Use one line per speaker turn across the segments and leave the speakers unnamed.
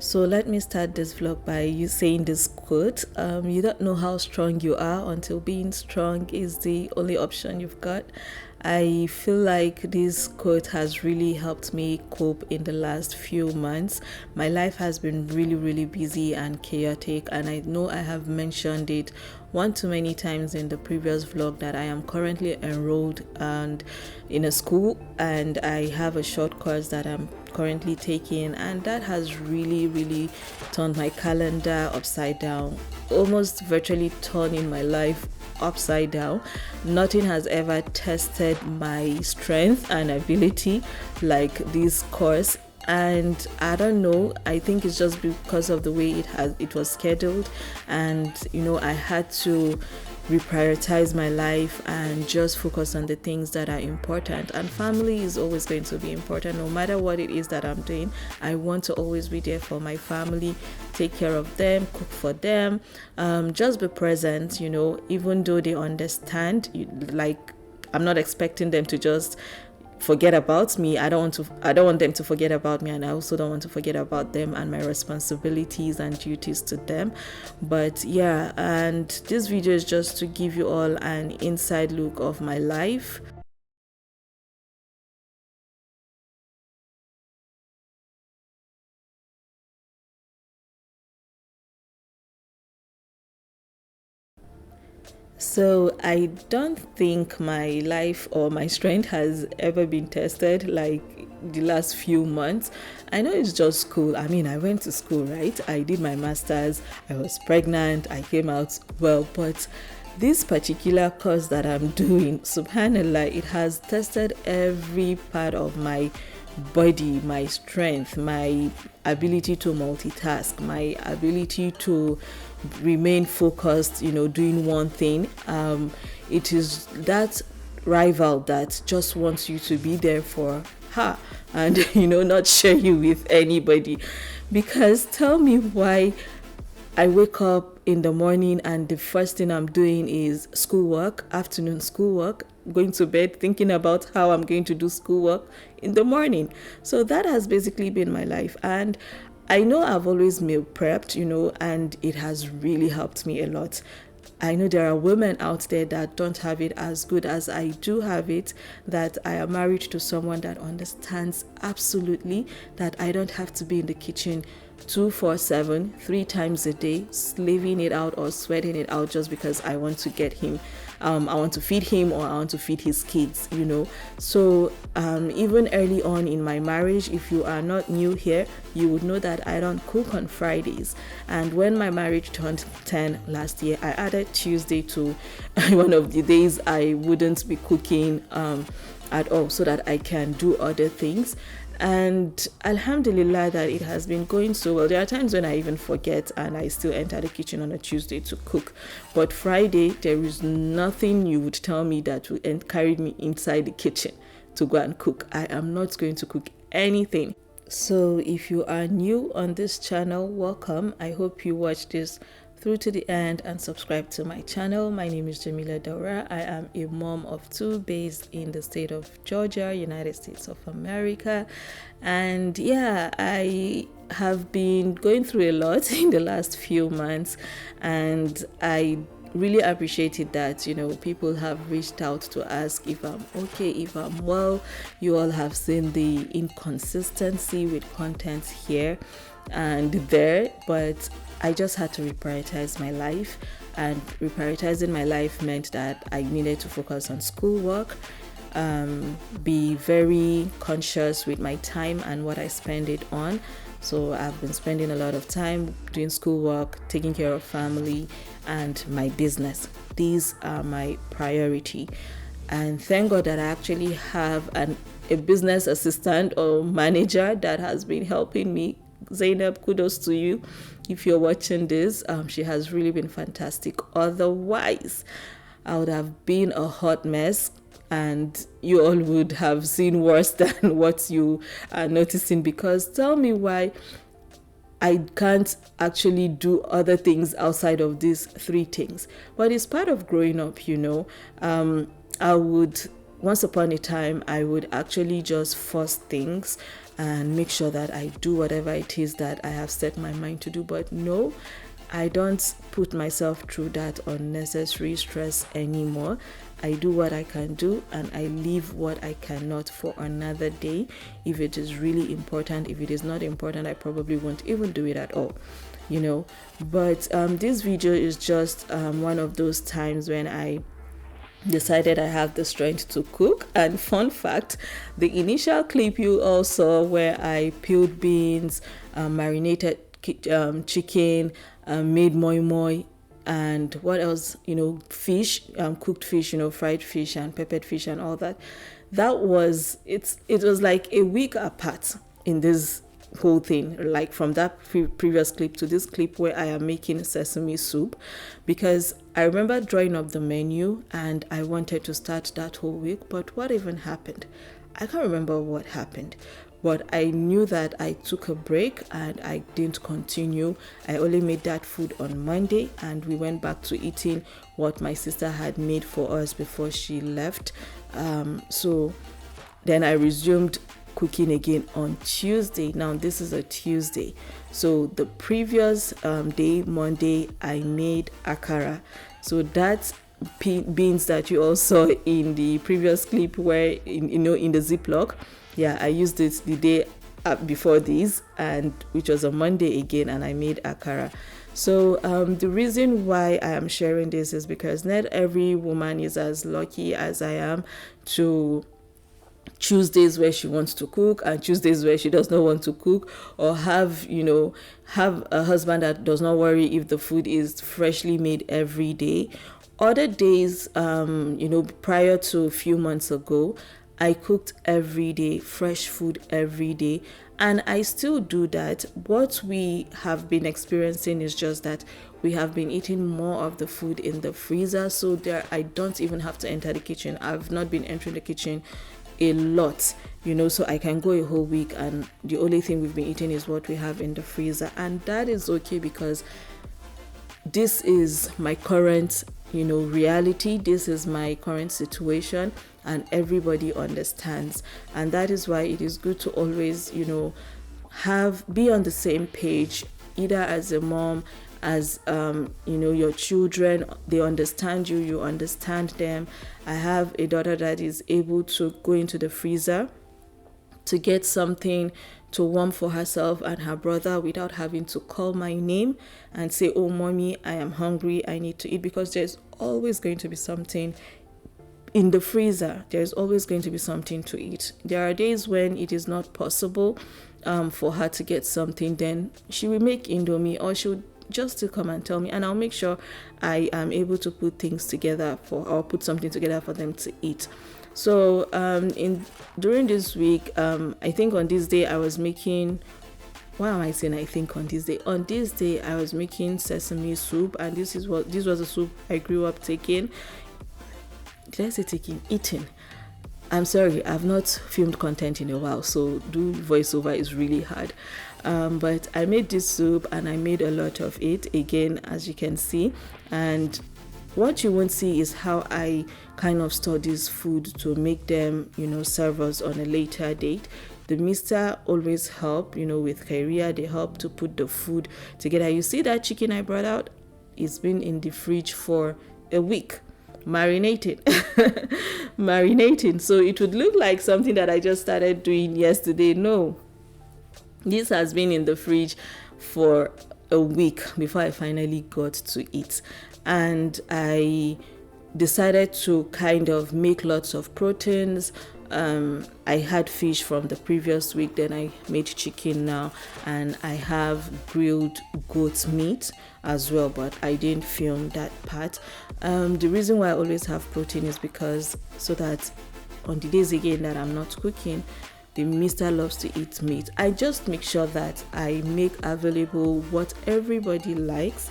So let me start this vlog by you saying this quote. You don't know how strong you are until being strong is the only option you've got. I feel like this quote has really helped me cope in the last few months. My life has been really busy and chaotic, and I know I have mentioned it one too many times in the previous vlog that I am currently enrolled and in a school, and I have a short course that I'm currently taking, and that has really turned my calendar upside down, almost virtually turning my life upside down. Nothing has ever tested my strength and ability like this course, and I don't know, I think it's just because of the way it was scheduled, and I had to reprioritize my life and just focus on the things that are important. And family is always going to be important no matter what it is that I'm doing. I want to always be there for my family, take care of them, cook for them, just be present, even though they understand. Like, I'm not expecting them to just forget about me. I don't want them to forget about me, and I also don't want to forget about them and my responsibilities and duties to them. But yeah, and this video is just to give you all an inside look of my life. So I don't think my life or my strength has ever been tested like the last few months. I know it's just school. I mean, I went to school, right? I did my master's, I was pregnant, I came out well, but this particular course that I'm doing, subhanallah, it has tested every part of my body, my strength, my ability to multitask, my ability to remain focused, doing one thing. It is that rival that just wants you to be there for her and not share you with anybody. Because tell me why I wake up in the morning and the first thing I'm doing is schoolwork, afternoon schoolwork, going to bed thinking about how I'm going to do schoolwork in the morning. So that has basically been my life. And I know I've always meal prepped, and it has really helped me a lot. I know there are women out there that don't have it as good as I do have it, that I am married to someone that understands absolutely that I don't have to be in the kitchen 247 3 times a day, slaving it out or sweating it out just because I want to get him, I want to feed him or I want to feed his kids, So even early on in my marriage, if you are not new here, you would know that I don't cook on Fridays. And when my marriage turned 10 last year, I added Tuesday to one of the days I wouldn't be cooking at all, so that I can do other things. And alhamdulillah that it has been going so well. There are times when I even forget and I still enter the kitchen on a Tuesday to cook, but Friday there is nothing you would tell me that would carry me inside the kitchen to go and cook. I am not going to cook anything. So if you are new on this channel, welcome. I hope you watch this through to the end and subscribe to my channel. My name is Jamila Daura. I am a mom of 2 based in the state of Georgia, United States of America. And yeah, I have been going through a lot in the last few months, and I really appreciated that people have reached out to ask if I'm okay, if I'm well. You all have seen the inconsistency with content here and there, but I just had to reprioritize my life, and reprioritizing my life meant that I needed to focus on schoolwork, be very conscious with my time and what I spend it on. So I've been spending a lot of time doing schoolwork, taking care of family, and my business. These are my priority. And thank God that I actually have a business assistant or manager that has been helping me. Zainab, kudos to you if you're watching this. She has really been fantastic. Otherwise, I would have been a hot mess, and you all would have seen worse than what you are noticing. Because tell me why I can't actually do other things outside of these 3 things. But it's part of growing up, I would, once upon a time, I would actually just force things and make sure that I do whatever it is that I have set my mind to do. But no, I don't put myself through that unnecessary stress anymore. I do what I can do and I leave what I cannot for another day. If it is really important, if it is not important, I probably won't even do it at all, But this video is just one of those times when I decided I have the strength to cook. And fun fact, the initial clip you all saw where I peeled beans, marinated chicken, made moi moi, and what else, fish, cooked fish, fried fish and peppered fish and all that. It was like a week apart in this whole thing, like from that previous clip to this clip where I am making sesame soup, because I remember drawing up the menu and I wanted to start that whole week, but what even happened? I can't remember what happened, but I knew that I took a break and I didn't continue. I only made that food on Monday and we went back to eating what my sister had made for us before she left. So then I resumed cooking again on Tuesday. Now this is a Tuesday, so the previous day, Monday, I made akara. So that's beans that you all saw in the previous clip where in the Ziploc. I used it the day before this, and which was a Monday again, and I made akara. So the reason why I am sharing this is because not every woman is as lucky as I am to Tuesdays where she wants to cook and Tuesdays where she does not want to cook, or have a husband that does not worry if the food is freshly made every day. Other days, prior to a few months ago, I cooked every day, fresh food every day, and I still do that. What we have been experiencing is just that we have been eating more of the food in the freezer, so I don't even have to enter the kitchen. I've not been entering the kitchen a lot, so I can go a whole week and the only thing we've been eating is what we have in the freezer, and that is okay because this is my current reality. This is my current situation and everybody understands, and that is why it is good to always be on the same page, either as a mom, as your children. They understand you, you understand them. I have a daughter that is able to go into the freezer to get something to warm for herself and her brother without having to call my name and say, oh mommy, I am hungry, I need to eat, because there's always going to be something in the freezer. There's always going to be something to eat. There are days when it is not possible for her to get something, then she will make Indomie, or she would just to come and tell me, and I'll make sure I am able to put things together or put something together for them to eat. So during this week, I think on this day I was making, why am I saying I think on this day? On this day I was making sesame soup, and this was a soup I grew up taking. Did I say taking? Eating. I'm sorry, I've not filmed content in a while, so do voiceover is really hard. But I made this soup and I made a lot of it, again, as you can see. And what you won't see is how I kind of store this food to make them, serve us on a later date. The mister always help, with Kairia, they help to put the food together. You see that chicken I brought out? It's been in the fridge for a week. Marinating. So it would look like something that I just started doing yesterday. No, this has been in the fridge for a week before I finally got to eat, and I decided to kind of make lots of proteins. I had fish from the previous week, then I made chicken now, and I have grilled goat meat as well, but I didn't film that part. The reason why I always have protein is because so that on the days again that I'm not cooking, the mister loves to eat meat. I just make sure that I make available what everybody likes,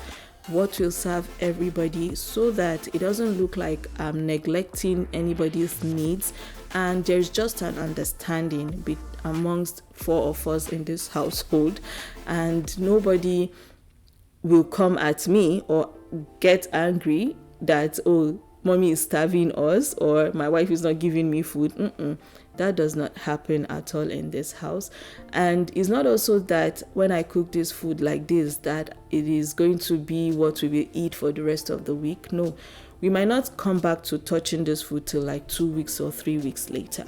what will serve everybody, so that it doesn't look like I'm neglecting anybody's needs, and there's just an understanding amongst four of us in this household, and nobody will come at me or get angry that, oh, mommy is starving us or my wife is not giving me food. That does not happen at all in this house. And it's not also that when I cook this food like this, that it is going to be what we will eat for the rest of the week. No, we might not come back to touching this food till like 2 weeks or 3 weeks later.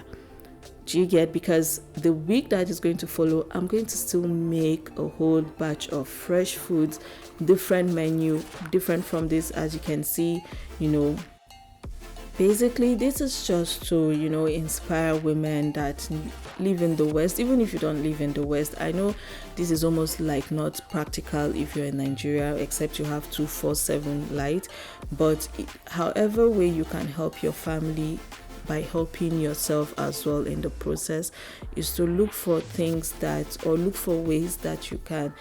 Do you get? Because the week that is going to follow, I'm going to still make a whole batch of fresh foods, different menu, different from this, as you can see, Basically, this is just to, inspire women that live in the West. Even if you don't live in the West, I know this is almost like not practical if you're in Nigeria, except you have 247 light. But however way you can help your family by helping yourself as well in the process is to look for look for ways that you can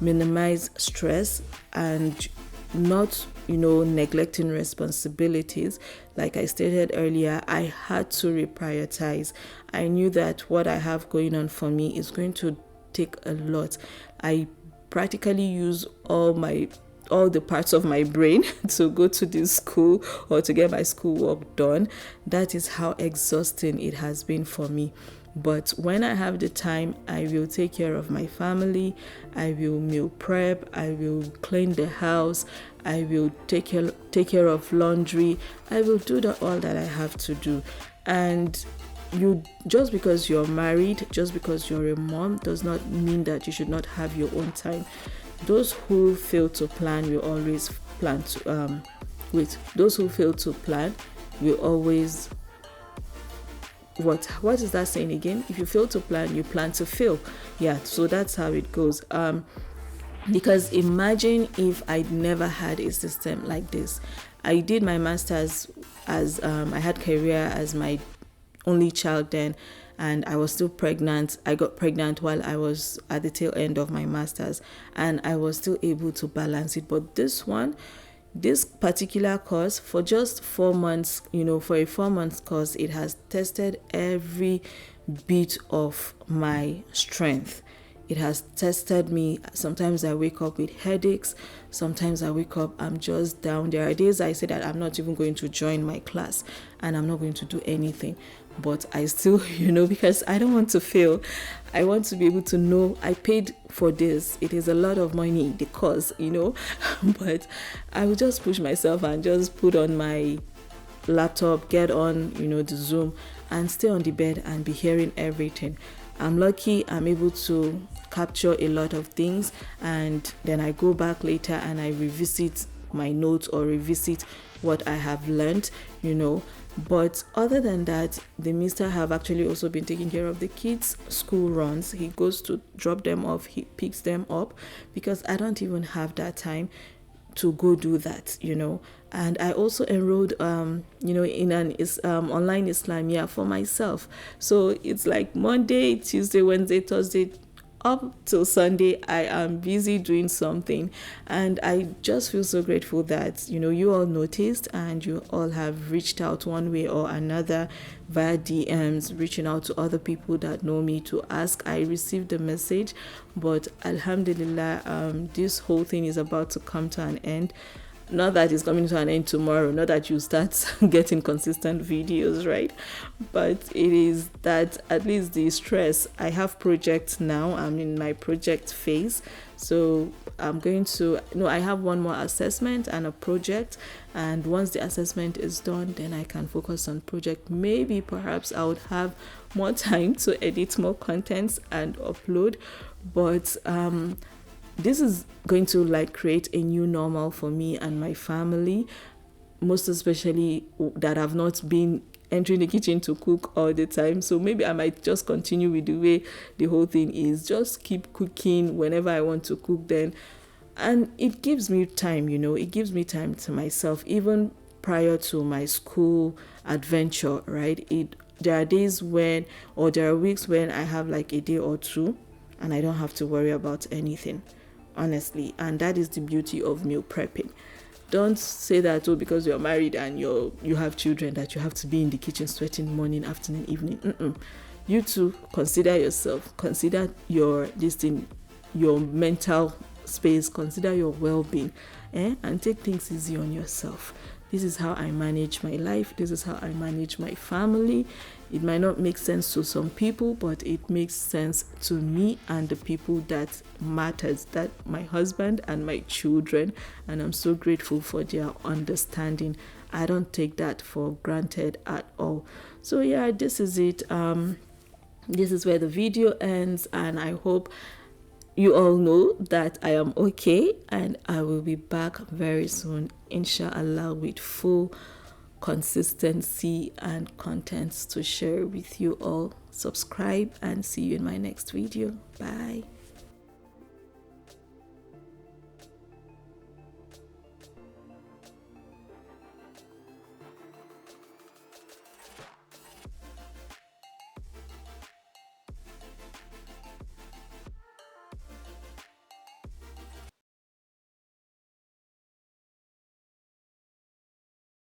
minimize stress and not neglecting responsibilities. Like I stated earlier, I had to reprioritize. I knew that what I have going on for me is going to take a lot. I practically use all the parts of my brain to go to this school or to get my schoolwork done. That is how exhausting it has been for me. But when I have the time, I will take care of my family. I will meal prep. I will clean the house. I will take care of laundry. I will do all that I have to do. And just because you're married, just because you're a mom, does not mean that you should not have your own time. Those who fail to plan will always plan to those who fail to plan will always what is that saying again? If you fail to plan, you plan to fail. Yeah, so that's how it goes. Because imagine if I'd never had a system like this. I did my master's as I had career as my only child then, and I was still pregnant. I got pregnant while I was at the tail end of my master's, and I was still able to balance it. But this particular course, for just 4 months, for a 4-month course, it has tested every bit of my strength. It has tested me. Sometimes I wake up with headaches. Sometimes I wake up, I'm just down. There are days I say that I'm not even going to join my class and I'm not going to do anything. But I still, because I don't want to fail. I want to be able to know I paid for this. It is a lot of money, the course, But I will just push myself and just put on my laptop, get on, the Zoom, and stay on the bed and be hearing everything. I'm lucky I'm able to capture a lot of things, and then I go back later and I revisit my notes or revisit what I have learned, But other than that, the mister have actually also been taking care of the kids' school runs. He goes to drop them off, he picks them up, because I don't even have that time to go do that, And I also enrolled, in an online Islamia for myself. So it's like Monday, Tuesday, Wednesday, Thursday, up till Sunday, I am busy doing something. And I just feel so grateful that, you all noticed and you all have reached out one way or another via DMs, reaching out to other people that know me to ask. I received the message, but Alhamdulillah, this whole thing is about to come to an end. Not that it's coming to an end tomorrow, not that you start getting consistent videos, right? But it is that at least the stress, I have projects now, I'm in my project phase. So I'm going to, I have one more assessment and a project. And once the assessment is done, then I can focus on project. Maybe perhaps I would have more time to edit more contents and upload. But this is going to create a new normal for me and my family, most especially that I've not been entering the kitchen to cook all the time. So maybe I might just continue with the way the whole thing is, just keep cooking whenever I want to cook then. And it gives me time, it gives me time to myself, even prior to my school adventure, right? There are days there are weeks when I have a day or two and I don't have to worry about anything. Honestly, and that is the beauty of meal prepping. Don't say that because you're married and you have children that you have to be in the kitchen sweating morning, afternoon, evening. You too, consider yourself, consider your mental space, consider your well-being, and take things easy on yourself. This is how I manage my life. This is how I manage my family. It might not make sense to some people, but it makes sense to me and the people that matters, that my husband and my children, and I'm so grateful for their understanding. I don't take that for granted at all. So yeah, this is it. This is where the video ends, and I hope you all know that I am okay, and I will be back very soon, inshallah, with full consistency and contents to share with you all. Subscribe and see you in my next video. Bye.